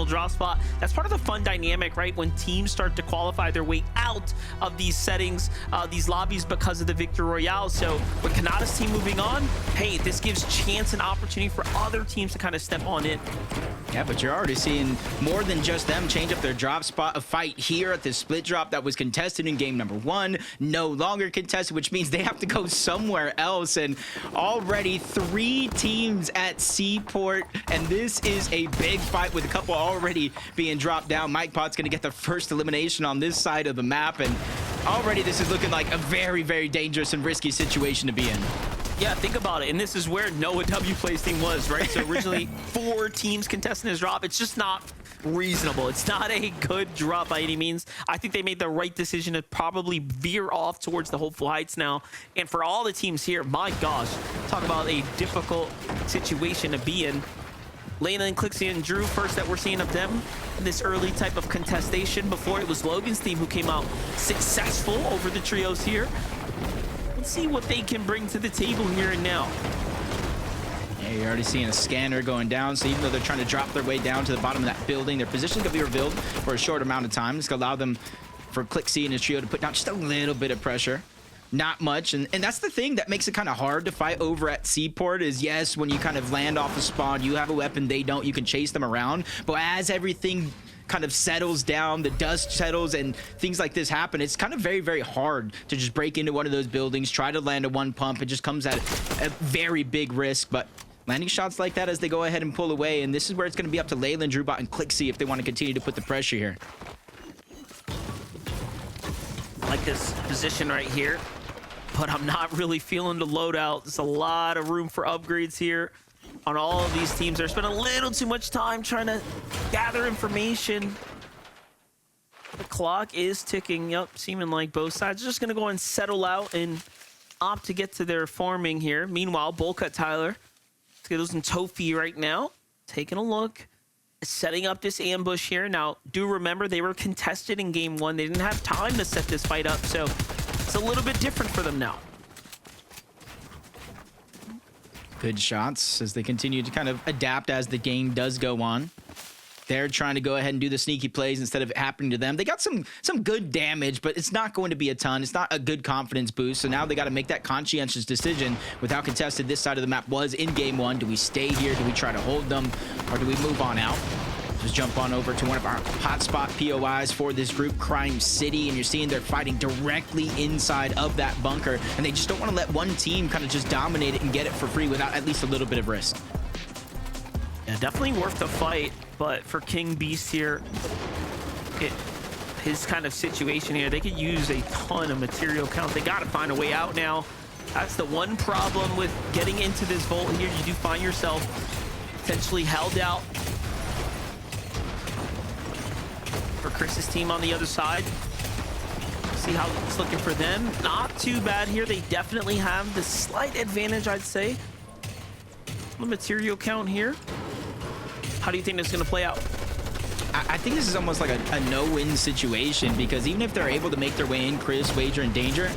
additional drop spot. That's part of the fun dynamic, right? When teams start to qualify their way out of these settings, these lobbies, because of the Victory Royale. So with Kanata's team moving on, hey, this gives chance and opportunity for other teams to kind of step on in. Yeah, but you're already seeing more than just them change up their drop spot. A fight here at the split drop that was contested in game number 1, no longer contested, which means they have to go somewhere else. And already 3 teams at Seaport, and this is a big fight with a couple already being dropped down. Mike Pot's going to get the first elimination on this side of the map, and already this is looking like a very, very dangerous and risky situation to be in. Yeah, think about it. And this is where Noah W Play's team was, right? So originally 4 teams contesting his drop. It's just not reasonable. It's not a good drop by any means. I think they made the right decision to probably veer off towards the hopeful heights now. And for all the teams here, my gosh, talk about a difficult situation to be in. Lena and Clixie and Drew first that we're seeing of them in this early type of contestation. Before it was Logan's team who came out successful over the trios here. Let's see what they can bring to the table here and now. Yeah, you're already seeing a scanner going down, so even though they're trying to drop their way down to the bottom of that building, their position can be revealed for a short amount of time. It's going to allow them, for Clixie and his trio, to put down just a little bit of pressure. Not much, and that's the thing that makes it kind of hard to fight over at Seaport is, yes, when you kind of land off the spawn, you have a weapon, they don't, you can chase them around, but as everything kind of settles down, the dust settles, and things like this happen, it's kind of very, very hard to just break into one of those buildings, try to land a 1 pump. It just comes at a very big risk, but landing shots like that as they go ahead and pull away, and this is where it's going to be up to Leyland, Drewbot, and Clixie if they want to continue to put the pressure here. I like this position right here, but I'm not really feeling the loadout. There's a lot of room for upgrades here on all of these teams. They're spending a little too much time trying to gather information. The clock is ticking up, seeming like both sides are just going to go and settle out and opt to get to their farming here. Meanwhile, Bullcut Tyler, Skittles and Tofi right now, taking a look, setting up this ambush here. Now, do remember they were contested in game 1. They didn't have time to set this fight up, so it's a little bit different for them now. Good shots as they continue to kind of adapt as the game does go on. They're trying to go ahead and do the sneaky plays instead of it happening to them. They got some good damage, but it's not going to be a ton. It's not a good confidence boost. So now they got to make that conscientious decision with how contested this side of the map was in game 1. Do we stay here? Do we try to hold them? Or do we move on out? Just jump on over to one of our hotspot POIs for this group, Crime City, and you're seeing they're fighting directly inside of that bunker, and they just don't want to let one team kind of just dominate it and get it for free without at least a little bit of risk. Yeah, definitely worth the fight, but for King Beast here, his kind of situation here, they could use a ton of material count. They got to find a way out now. That's the one problem with getting into this vault here. You do find yourself potentially held out. For Chris's team on the other side, see how it's looking for them. Not too bad here. They definitely have the slight advantage, I'd say. The material count here. How do you think this is going to play out? I think this is almost like a no-win situation, because even if they're able to make their way in, Chris, Wager, and Danger,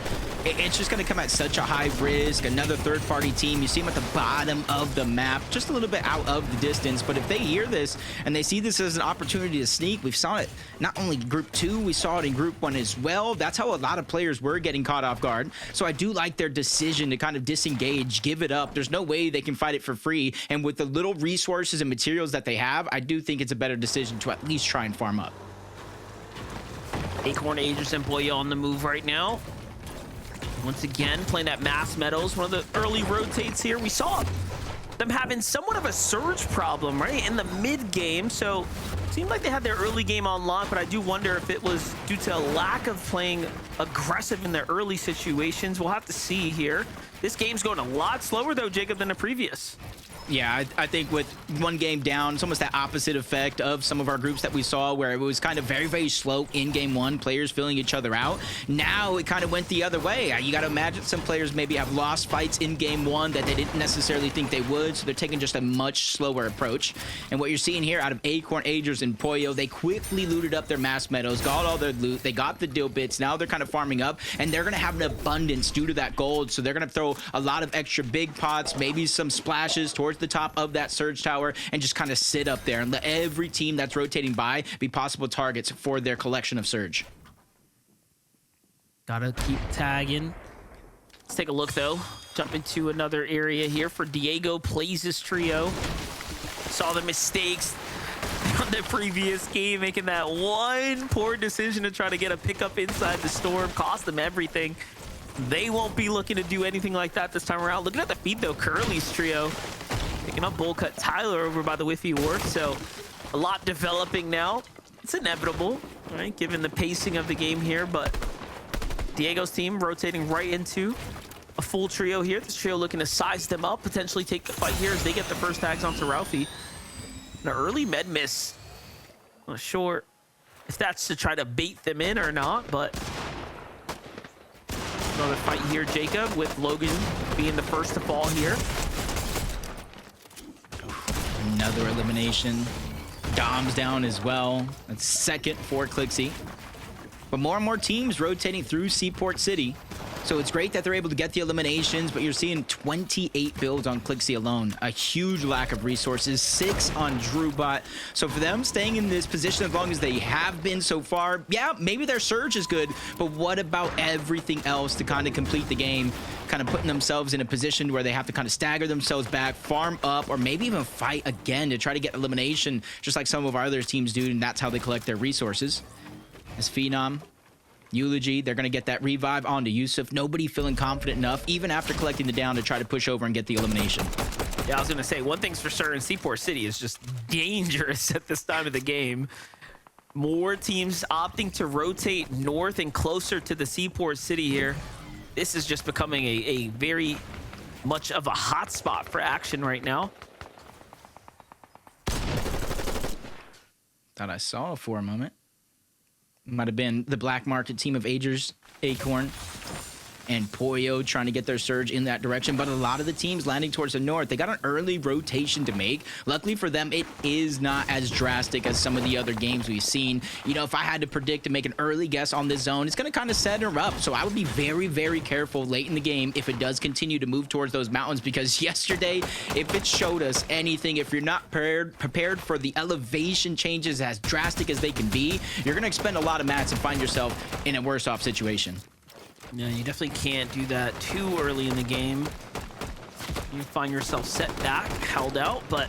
it's just going to come at such a high risk. Another third-party team, you see them at the bottom of the map, just a little bit out of the distance. But if they hear this and they see this as an opportunity to sneak, we saw it not only group 2, we saw it in group 1 as well. That's how a lot of players were getting caught off guard. So I do like their decision to kind of disengage, give it up. There's no way they can fight it for free. And with the little resources and materials that they have, I do think it's a better decision to at least try and farm up. Acorn Agers and Boya on the move right now. Once again, playing that Mass Meadows, one of the early rotates here. We saw them having somewhat of a surge problem, right, in the mid game. So it seemed like they had their early game on lock, but I do wonder if it was due to a lack of playing aggressive in their early situations. We'll have to see here. This game's going a lot slower, though, Jacob, than the previous. Yeah, I think with one game down, it's almost that opposite effect of some of our groups that we saw, where it was kind of very, very slow in game 1, players filling each other out. Now it kind of went the other way. You got to imagine some players maybe have lost fights in game 1 that they didn't necessarily think they would, so they're taking just a much slower approach. And what you're seeing here out of Acorn, Agers, and Pollo, they quickly looted up their Mass Meadows, got all their loot, they got the deal bits. Now they're kind of farming up, and they're going to have an abundance due to that gold, so they're going to throw a lot of extra big pots, maybe some splashes towards towards the top of that surge tower and just kind of sit up there and let every team that's rotating by be possible targets for their collection of surge. Gotta keep tagging. Let's take a look, though. Jump into another area here for Diego plays his trio. Saw the mistakes on the previous game, making that one poor decision to try to get a pickup inside the storm. Cost them everything. They won't be looking to do anything like that this time around. Looking at the feed, though, Curly's trio. Picking up Bull Cut Tyler over by the Whiffy Wharf. So a lot developing now. It's inevitable, right, given the pacing of the game here, but Diego's team rotating right into a full trio here. This trio looking to size them up, potentially take the fight here as they get the first tags onto Ralphie. An early med miss. Not sure if that's to try to bait them in or not, but another fight here, Jacob, with Logan being the first to fall here. Another elimination. Dom's down as well. That's second for Clixie. But more and more teams rotating through Seaport City. So it's great that they're able to get the eliminations, but you're seeing 28 builds on Clixie alone. A huge lack of resources, 6 on DrewBot. So for them staying in this position as long as they have been so far, yeah, maybe their surge is good, but what about everything else to kind of complete the game? Kind of putting themselves in a position where they have to kind of stagger themselves back, farm up, or maybe even fight again to try to get elimination, just like some of our other teams do, and that's how they collect their resources. As Phenom, Eulogy, they're going to get that revive onto Yusuf. Nobody feeling confident enough, even after collecting the down, to try to push over and get the elimination. Yeah, I was going to say, one thing's for certain, Seaport City is just dangerous at this time of the game. More teams opting to rotate north and closer to the Seaport City here. This is just becoming a very much of a hot spot for action right now. Thought I saw it for a moment. Might have been the black market team of Agers, Acorn, and Poyo trying to get their surge in that direction, but a lot of the teams landing towards the north, they got an early rotation to make. Luckily for them, it is not as drastic as some of the other games we've seen. You know, if I had to predict and make an early guess on this zone, it's going to kind of set her up. So I would be very, very careful late in the game if it does continue to move towards those mountains, because yesterday, if it showed us anything, if you're not prepared for the elevation changes as drastic as they can be, you're going to expend a lot of mats and find yourself in a worse off situation. Yeah, you definitely can't do that too early in the game. You find yourself set back, held out, but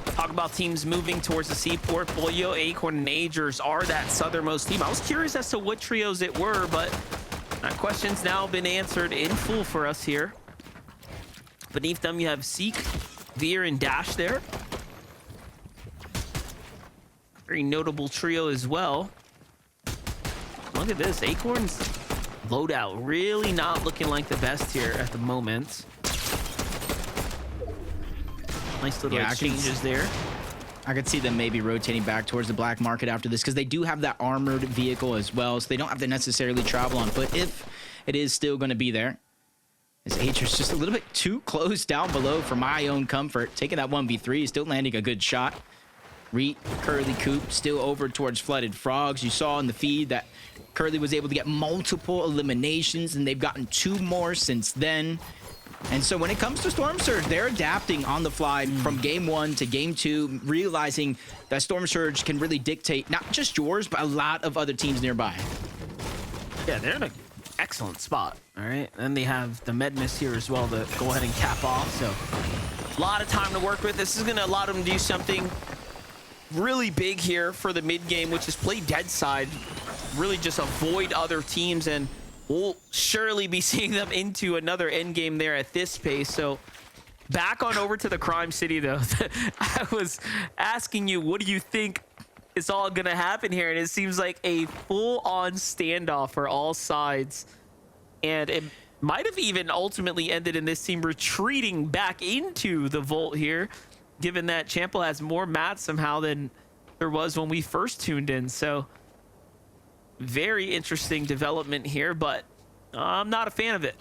talk about teams moving towards the Seaport. Pollo, Acorn, and Agers are that southernmost team. I was curious as to what trios it were, but that question's now been answered in full for us here. Beneath them, you have Seek, Veer, and Dash there. Very notable trio as well. Look at this, Acorn's loadout really not looking like the best here at the moment. Nice little exchanges there. I could see them maybe rotating back towards the black market after this, because they do have that armored vehicle as well, so they don't have to necessarily travel on foot if it is still going to be there. This Ager's just a little bit too close down below for my own comfort. Taking that 1v3, still landing a good shot. Reet, Curly, Coop, still over towards Flooded Frogs. You saw in the feed that Curly was able to get multiple eliminations, and they've gotten 2 more since then. And so when it comes to Storm Surge, they're adapting on the fly from game 1 to game 2, realizing that Storm Surge can really dictate not just yours, but a lot of other teams nearby. Yeah, they're in an excellent spot, all right? And they have the med miss here as well to go ahead and cap off. So a lot of time to work with. This is going to allow them to do something really big here for the mid game, which is play dead side, really just avoid other teams, and we'll surely be seeing them into another end game there at this pace. So back on over to the crime city, though. I was asking you, what do you think is all gonna happen here? And it seems like a full-on standoff for all sides, and it might have even ultimately ended in this team retreating back into the vault here, given that Chample has more mats somehow than there was when we first tuned in. So very interesting development here, but I'm not a fan of it.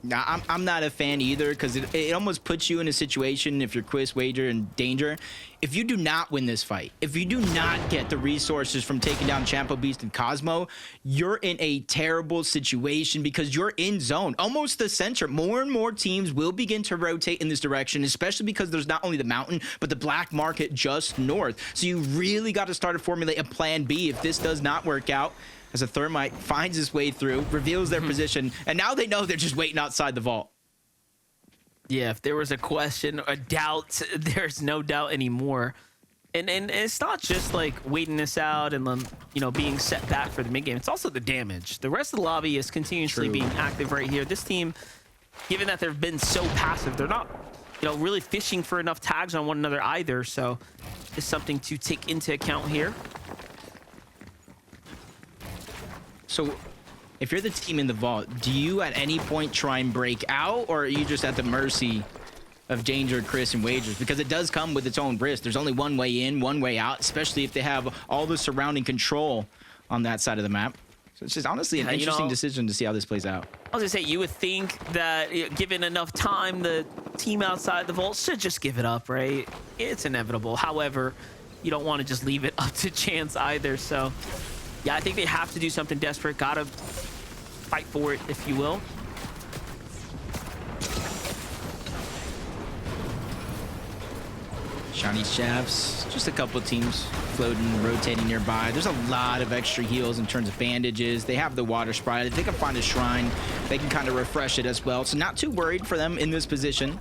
Nah, I'm not a fan either, because it almost puts you in a situation, if you're Quiz, Wager, and Danger, if you do not win this fight, if you do not get the resources from taking down Champo Beast and Cosmo, you're in a terrible situation because you're in zone, almost the center. More and more teams will begin to rotate in this direction, especially because there's not only the mountain, but the black market just north. So you really got to start to formulate a plan B if this does not work out. As a Thermite finds his way through, reveals their position, and now they know they're just waiting outside the vault. Yeah, if there was a question, a doubt, there's no doubt anymore. And it's not just like waiting this out and then, you know, being set back for the mid game. It's also the damage. The rest of the lobby is continuously being active right here. This team, given that they've been so passive, they're not, you know, really fishing for enough tags on one another either. So it's something to take into account here. So if you're the team in the vault, do you at any point try and break out, or are you just at the mercy of Danger, Chris, and Wagers? Because it does come with its own risk. There's only one way in, one way out, especially if they have all the surrounding control on that side of the map. So it's just honestly an interesting decision to see how this plays out. I was gonna say, you would think that given enough time, the team outside the vault should just give it up, right? It's inevitable. However, you don't want to just leave it up to chance either. So yeah, I think they have to do something desperate. Gotta fight for it, if you will. Shiny shafts, just a couple of teams floating, rotating nearby. There's a lot of extra heals in terms of bandages. They have the water sprite. If they can find a shrine, they can kind of refresh it as well. So not too worried for them in this position,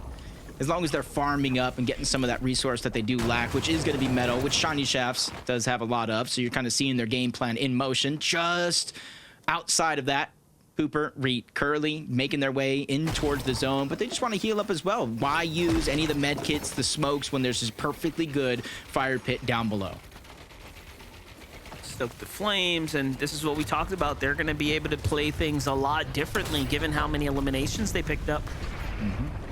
as long as they're farming up and getting some of that resource that they do lack, which is going to be metal, which Shiny Shafts does have a lot of. So you're kind of seeing their game plan in motion. Just outside of that, Hooper, Reet, Curly making their way in towards the zone, but they just want to heal up as well. Why use any of the med kits, the smokes, when there's this perfectly good fire pit down below? Stoke the flames, and this is what we talked about. They're going to be able to play things a lot differently given how many eliminations they picked up.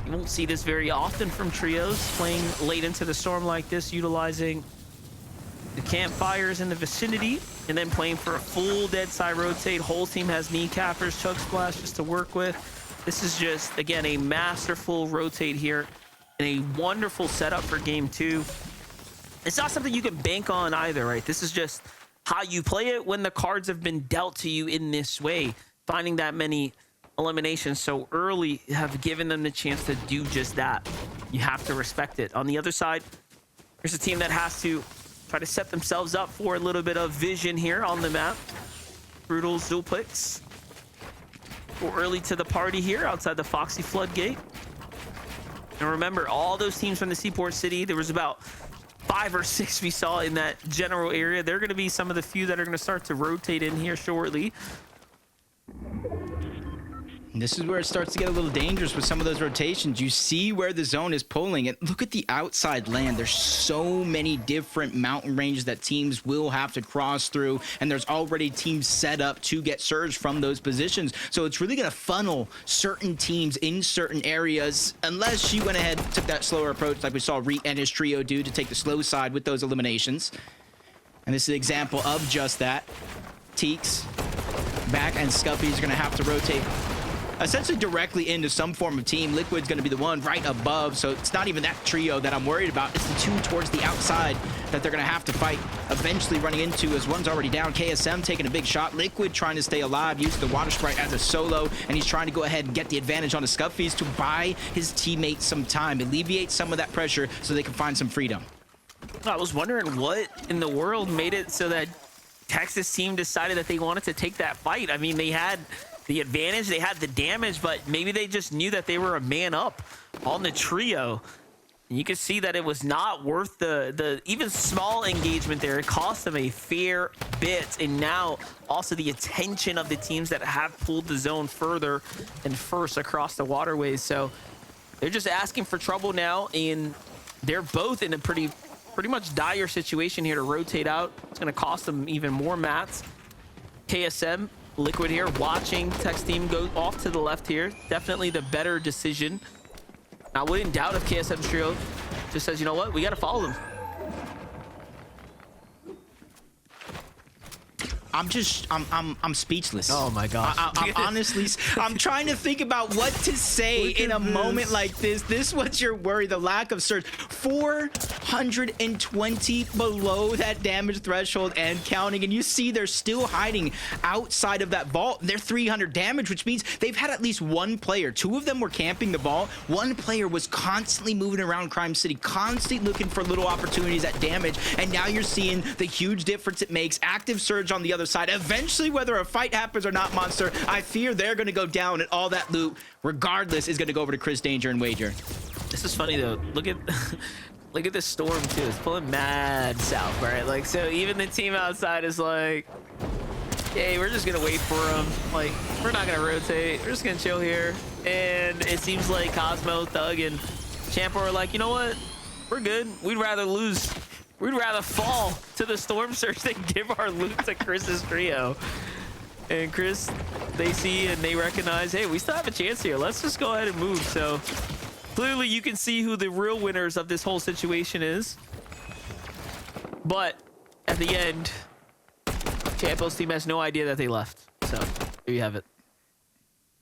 You won't see this very often from trios playing late into the storm like this, utilizing the campfires in the vicinity and then playing for a full dead side rotate. Whole team has kneecappers, chug splash just to work with. This is just, again, a masterful rotate here and a wonderful setup for game two. It's not something you can bank on either, right? This is just how you play it when the cards have been dealt to you in this way. Finding that many eliminations so early have given them the chance to do just that. You have to respect it. On the other side, here's a team that has to try to set themselves up for a little bit of vision here on the map. Brutal Zulpix. Go early to the party here outside the Foxy Floodgate. And remember, all those teams from the Seaport City, there was about 5 or 6 we saw in that general area. They're going to be some of the few that are going to start to rotate in here shortly. And this is where it starts to get a little dangerous with some of those rotations. You see where the zone is pulling, and look at the outside land. There's so many different mountain ranges that teams will have to cross through, and there's already teams set up to get surged from those positions. So it's really going to funnel certain teams in certain areas, unless you went ahead and took that slower approach like we saw Reet and his trio do to take the slow side with those eliminations. And this is an example of just that. Teeks, Back, and Scuffy is going to have to rotate essentially directly into some form of team. Liquid's going to be the one right above, so it's not even that trio that I'm worried about. It's the two towards the outside that they're going to have to fight, eventually running into, as one's already down. KSM taking a big shot. Liquid trying to stay alive, using the water sprite as a solo, and he's trying to go ahead and get the advantage on the Scuffies to buy his teammates some time, alleviate some of that pressure so they can find some freedom. I was wondering what in the world made it so that Texas team decided that they wanted to take that fight. I mean, they had the advantage, they had the damage, but maybe they just knew that they were a man up on the trio. And you can see that it was not worth the even small engagement there. It cost them a fair bit, and now also the attention of the teams that have pulled the zone further and first across the waterways. So they're just asking for trouble now, and they're both in a pretty much dire situation here to rotate out. It's going to cost them even more mats. KSM, Liquid here, watching Tex team go off to the left here. Definitely the better decision. I wouldn't doubt if KSM trio just says, you know what, we got to follow them. I'm speechless. Oh my gosh. I'm honestly, I'm trying to think about what to say in a moment like this. This was your worry, the lack of surge. 4 120 below that damage threshold and counting, and you see they're still hiding outside of that vault. They're 300 damage, which means they've had at least one player. Two of them were camping the vault. One player was constantly moving around Crime City, constantly looking for little opportunities at damage, and now you're seeing the huge difference it makes. Active Surge on the other side. Eventually, whether a fight happens or not, Monster, I fear they're going to go down, and all that loot, regardless, is going to go over to Chris Danger and Wager. This is funny though. Look at look at this storm too. It's pulling mad south, right? Like, so even the team outside is like, hey, we're just gonna wait for them. Like, we're not gonna rotate. We're just gonna chill here. And it seems like Cosmo, Thug, and Champa are like, you know what? We're good. We'd rather lose. We'd rather fall to the storm surge than give our loot to Chris's trio. And Chris, they see and they recognize, hey, we still have a chance here. Let's just go ahead and move. So clearly you can see who the real winners of this whole situation is. But at the end, Champo's team has no idea that they left. So there you have it.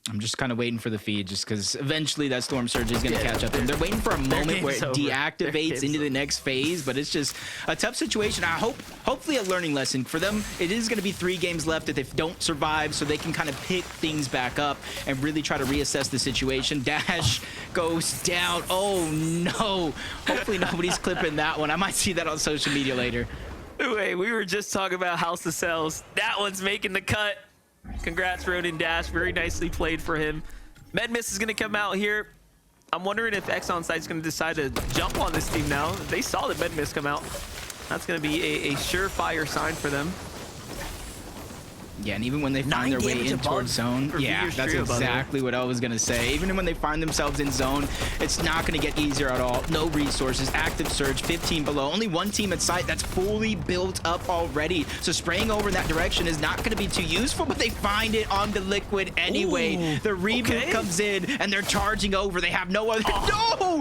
I'm just kind of waiting for the feed, just because eventually that Storm Surge is going to catch up to them. They're waiting for a moment where it deactivates into the next phase, but it's just a tough situation. Hopefully a learning lesson for them. It is going to be 3 games left if they don't survive, so they can kind of pick things back up and really try to reassess the situation. Dash goes down. Oh no! Hopefully nobody's clipping that one. I might see that on social media later. Wait, we were just talking about House of Cells. That one's making the cut. Congrats, Ronin Dash. Very nicely played for him. Medmiss is going to come out here. I'm wondering if X on site is going to decide to jump on this team now. They saw the Medmiss come out. That's going to be a surefire sign for them. Yeah, and even when they find their way in towards zone, yeah, that's exactly what I was going to say. Even when they find themselves in zone, it's not going to get easier at all. No resources, active surge, 15 below. Only one team at site that's fully built up already. So spraying over in that direction is not going to be too useful, but they find it on the liquid anyway. Ooh, the reboot comes in, and they're charging over. They have no other... No!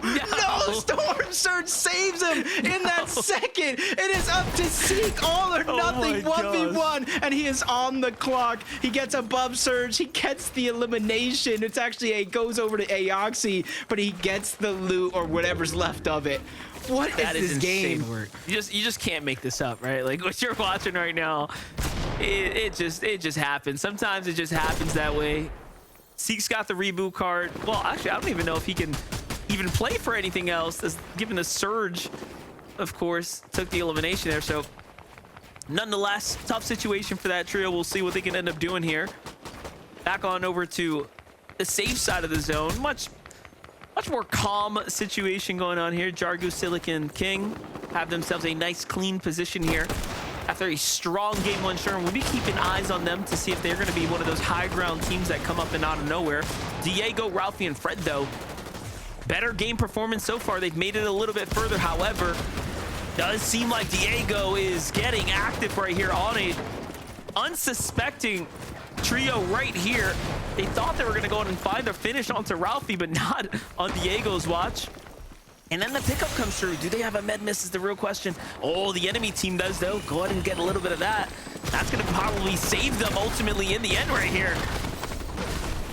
Storm Surge saves him in that second. It is up to Seek, all or nothing, 1v1, and he is on the clock. He gets above Surge. He gets the elimination. It's actually goes over to Aoxy, but he gets the loot or whatever's left of it. What is this game? Work. You just can't make this up, right? Like what you're watching right now, it just happens. Sometimes it just happens that way. Seek's got the reboot card. Well, actually, I don't even know if he can even play for anything else, as given the Surge, of course, took the elimination there. So nonetheless, tough situation for that trio. We'll see what they can end up doing here. Back on over to the safe side of the zone. Much more calm situation going on here. Jargu, Silicon, King have themselves a nice clean position here. After a strong game 1 Sherman, we'll be keeping eyes on them to see if they're going to be one of those high ground teams that come up and out of nowhere. Diego, Ralphie, and Fred, though, better game performance so far. They've made it a little bit further. However, does seem like Diego is getting active right here on a unsuspecting trio right here. They thought they were going to go in and find their finish onto Ralphie, but not on Diego's watch. And then the pickup comes through. Do they have a med miss is the real question. Oh, the enemy team does, though. Go ahead and get a little bit of that. That's going to probably save them ultimately in the end right here.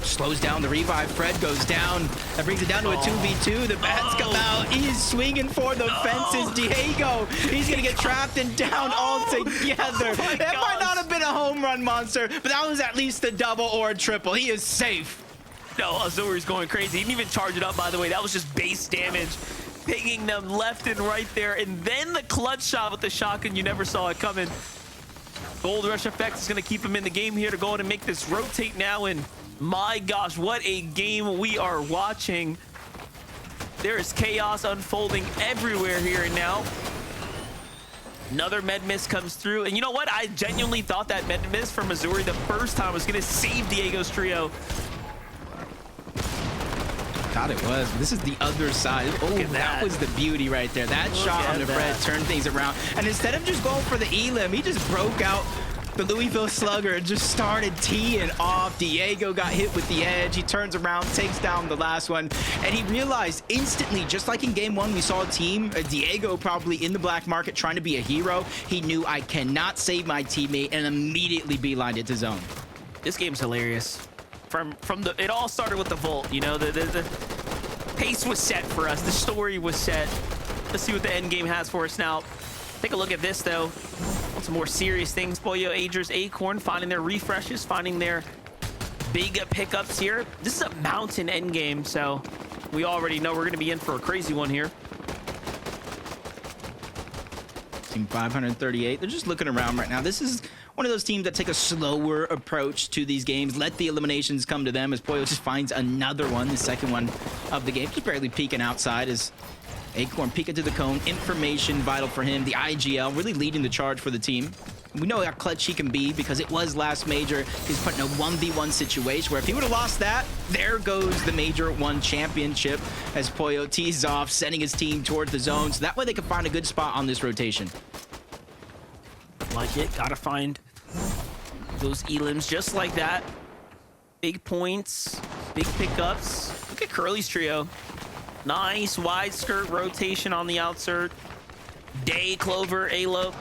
Slows down the revive. Fred goes down. That brings it down to a 2v2. The bats come out. He's swinging for the fences. Diego, he's going to get trapped and down all together. That might not have been a home run, Monster, but that was at least a double or a triple. He is safe. No, Azuri's going crazy. He didn't even charge it up, by the way. That was just base damage, pinging them left and right there. And then the clutch shot with the shotgun. You never saw it coming. Gold Rush effect is going to keep him in the game here to go in and make this rotate now. And my gosh, what a game we are watching. There is chaos unfolding everywhere here and now. Another med miss comes through. And you know what? I genuinely thought that med miss from Missouri the first time was going to save Diego's trio. God, it was. This is the other side. Oh, that was the beauty right there. That shot on the Fred turned things around. And instead of just going for the elim, he just broke out the Louisville Slugger and just started teeing off. Diego got hit with the edge. He turns around, takes down the last one, and he realized instantly, just like in game 1, we saw a team, Diego probably in the black market trying to be a hero. He knew, I cannot save my teammate, and immediately beelined it to zone. This game's hilarious. It all started with the vault, you know, the pace was set for us, the story was set. Let's see what the Endgame has for us now. Take a look at this, though. Some more serious things. Pollo, Agers, Acorn finding their refreshes, finding their big pickups here. This is a mountain Endgame, so we already know we're going to be in for a crazy one here. Team 538. They're just looking around right now. This is one of those teams that take a slower approach to these games. Let the eliminations come to them as Pollo just finds another one, the second one of the game. Just barely peeking outside as Acorn peeking to the cone. Information vital for him. The IGL really leading the charge for the team. We know how clutch he can be because it was last major. He's put in a 1v1 situation where if he would have lost that, there goes the Major 1 championship as Pollo tees off, sending his team towards the zone. So that way they can find a good spot on this rotation. Like it. Gotta find those elims just like that. Big points, big pickups. Look at Curly's trio. Nice wide skirt rotation on the outsert. Day, Clover, Alo.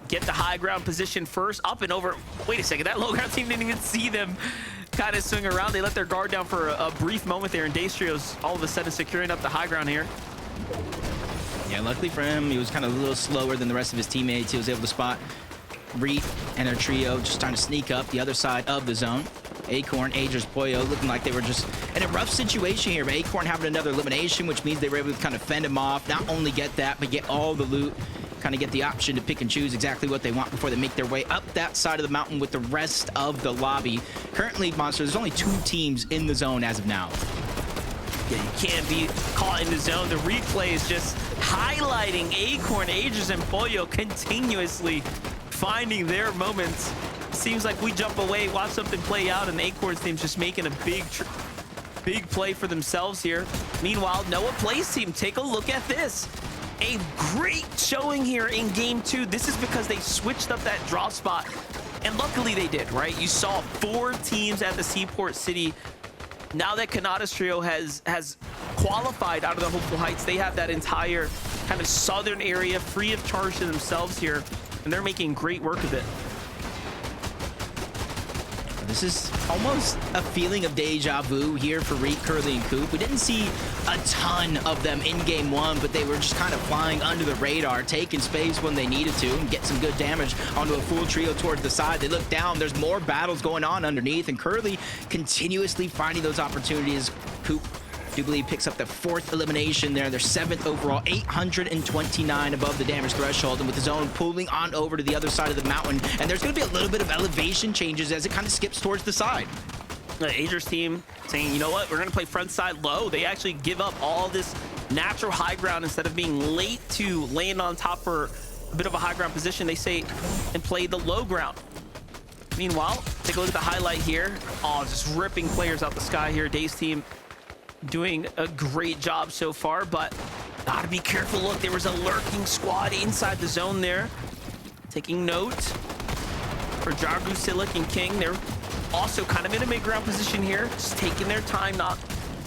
Get the high ground position first. Up and over. Wait a second. That low ground team didn't even see them kind of swing around. They let their guard down for a brief moment there. And Day's trio's all of a sudden securing up the high ground here. Yeah, luckily for him, he was kind of a little slower than the rest of his teammates. He was able to spot Reet and their trio just trying to sneak up the other side of the zone. Acorn, Agers, Pollo looking like they were just in a rough situation here. But Acorn having another elimination, which means they were able to kind of fend him off. Not only get that, but get all the loot. Kind of get the option to pick and choose exactly what they want before they make their way up that side of the mountain with the rest of the lobby. Currently, Monster, there's only 2 teams in the zone as of now. Yeah, you can't be caught in the zone. The replay is just highlighting Acorn, Agers, and Pollo continuously finding their moments. Seems like we jump away, watch something play out, and the Acorns team's just making a big play for themselves here. Meanwhile, Noah Plays team, take a look at this. A great showing here in game 2. This is because they switched up that drop spot, and luckily they did, right? You saw 4 teams at the Seaport City. Now that Kanata's trio has qualified out of the Hopeful Heights, they have that entire kind of southern area free of charge to themselves here, and they're making great work of it. This is almost a feeling of deja vu here for Reet, Curly, and Coop. We didn't see a ton of them in game 1, but they were just kind of flying under the radar, taking space when they needed to, and get some good damage onto a full trio towards the side. They look down, there's more battles going on underneath, and Curly continuously finding those opportunities. Coop, I do believe, picks up the 4th elimination there. Their 7th overall, 829 above the damage threshold, and with his own pulling on over to the other side of the mountain. And there's going to be a little bit of elevation changes as it kind of skips towards the side. The Agers team saying, you know what, we're going to play front side low. They actually give up all this natural high ground instead of being late to land on top for a bit of a high ground position. They say and play the low ground. Meanwhile, take a look at the highlight here. Oh, just ripping players out the sky here. Day's team doing a great job so far, but gotta be careful. Look, there was a lurking squad inside the zone there. Taking note for Jagu, Silic, and King. They're also kind of in a mid-ground position here, just taking their time, not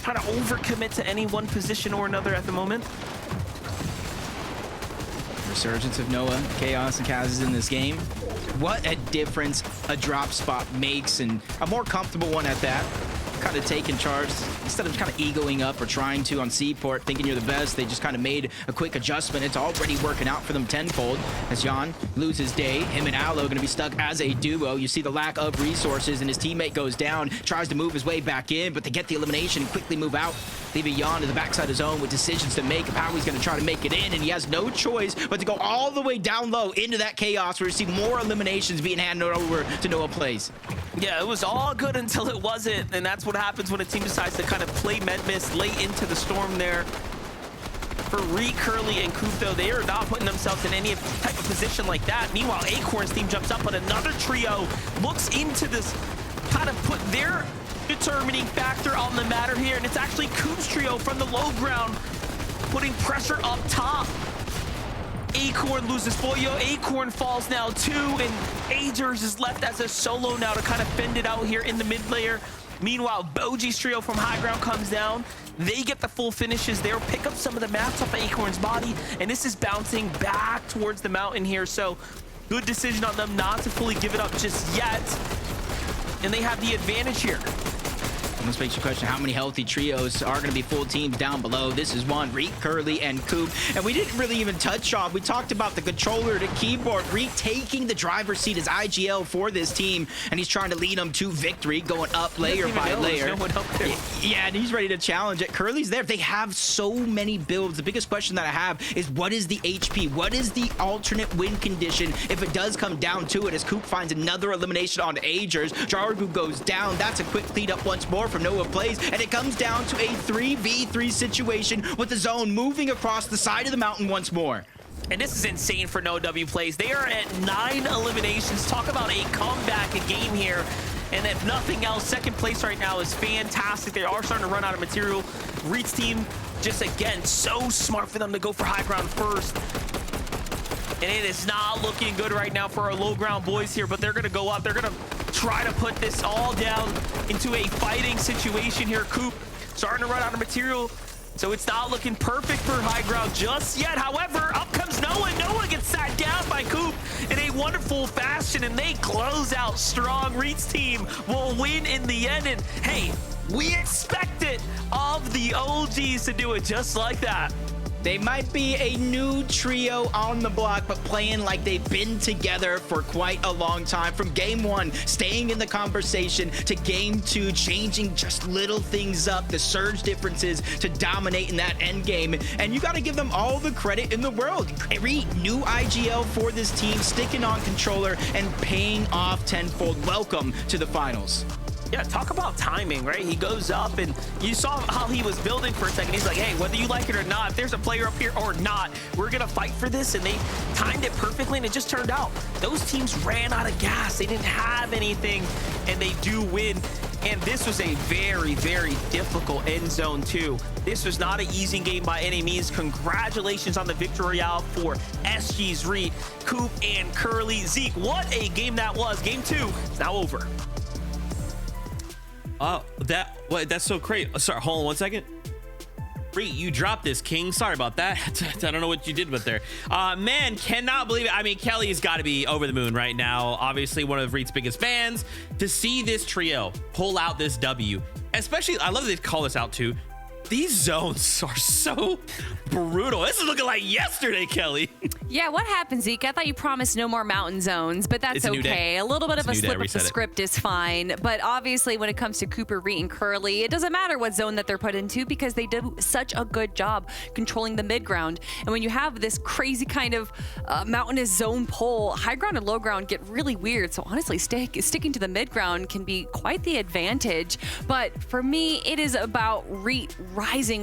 trying to overcommit to any one position or another at the moment. Resurgence of Noah, Chaos, and Kaz is in this game. What a difference a drop spot makes, and a more comfortable one at that. Kind of taking charge instead of kind of egoing up or trying to on Seaport, thinking you're the best. They just kind of made a quick adjustment. It's already working out for them tenfold as Jan loses Day. Him and Aloe going to be stuck as a duo. You see the lack of resources, and his teammate goes down, tries to move his way back in, but they get the elimination and quickly move out, leaving Jan to the backside of his own with decisions to make of how he's going to try to make it in, and he has no choice but to go all the way down low into that chaos where you see more eliminations being handed over to Noah Plays. Yeah, it was all good until it wasn't, and that's what happens when a team decides to kind of play Med Mist late into the storm there. For Reet, Curly, and Coop, though, they are not putting themselves in any type of position like that. Meanwhile, Acorn's team jumps up, but another trio looks into this, kind of put their determining factor on the matter here, and it's actually Coop's trio from the low ground putting pressure up top. Acorn loses Pollo. Acorn falls now too, and Agers is left as a solo now to kind of fend it out here in the mid layer. Meanwhile, Boji's trio from high ground comes down. They get the full finishes there, pick up some of the mats off Acorn's body, and this is bouncing back towards the mountain here. So good decision on them not to fully give it up just yet, and they have the advantage here. Almost makes you question how many healthy trios are going to be full teams down below. This is one, Reek, Curly, and Coop. And we didn't really even touch on, we talked about the controller to keyboard. Reek taking the driver's seat as IGL for this team, and he's trying to lead them to victory, going up layer by layer. No one up there. Yeah, and he's ready to challenge it. Curly's there. They have so many builds. The biggest question that I have is, what is the HP? What is the alternate win condition if it does come down to it, as Coop finds another elimination on Agers. Jargu goes down. That's a quick lead up once more from Noah Plays, and it comes down to a 3v3 situation with the zone moving across the side of the mountain once more. And this is insane for No W Plays. They are at 9 eliminations. Talk about a comeback game here. And if nothing else, second place right now is fantastic. They are starting to run out of material. Reed's team, just again, so smart for them to go for high ground first. And it is not looking good right now for our low ground boys here, but they're going to go up. They're going to try to put this all down into a fighting situation here. Coop starting to run out of material, so it's not looking perfect for high ground just yet. However, up comes Noah. Noah gets sat down by Coop in a wonderful fashion, and they close out strong. Reed's team will win in the end, and hey, we expect it of the OGs to do it just like that. They might be a new trio on the block, but playing like they've been together for quite a long time. From game 1, staying in the conversation, to game 2, changing just little things up, the surge differences to dominate in that end game. And you got to give them all the credit in the world. Every new IGL for this team, sticking on controller and paying off tenfold. Welcome to the finals. Yeah, talk about timing, right? He goes up, and you saw how he was building for a second. He's like, hey, whether you like it or not, if there's a player up here or not, we're going to fight for this. And they timed it perfectly, and it just turned out. Those teams ran out of gas. They didn't have anything, and they do win. And this was a very, very difficult end zone, too. This was not an easy game by any means. Congratulations on the victory royale for SG's Reed, Coop, and Curly. Zeke, what a game that was. Game 2 is now over. Oh, that's so great. Sorry, hold on 1 second. Reed, you dropped this, King. Sorry about that. I don't know what you did with there. Man, cannot believe it. I mean, Kelly's got to be over the moon right now. Obviously, one of Reed's biggest fans. To see this trio pull out this W, especially, I love that they call this out too. These zones are so brutal. This is looking like yesterday, Kelly. Yeah, what happened, Zeke? I thought you promised no more mountain zones, but that's okay. A little bit of a slip of the script is fine. But obviously, when it comes to Cooper, Reed, and Curly, it doesn't matter what zone that they're put into because they did such a good job controlling the mid ground. And when you have this crazy kind of mountainous zone pull, high ground and low ground get really weird. So honestly, sticking to the mid ground can be quite the advantage. But for me, it is about Reed rising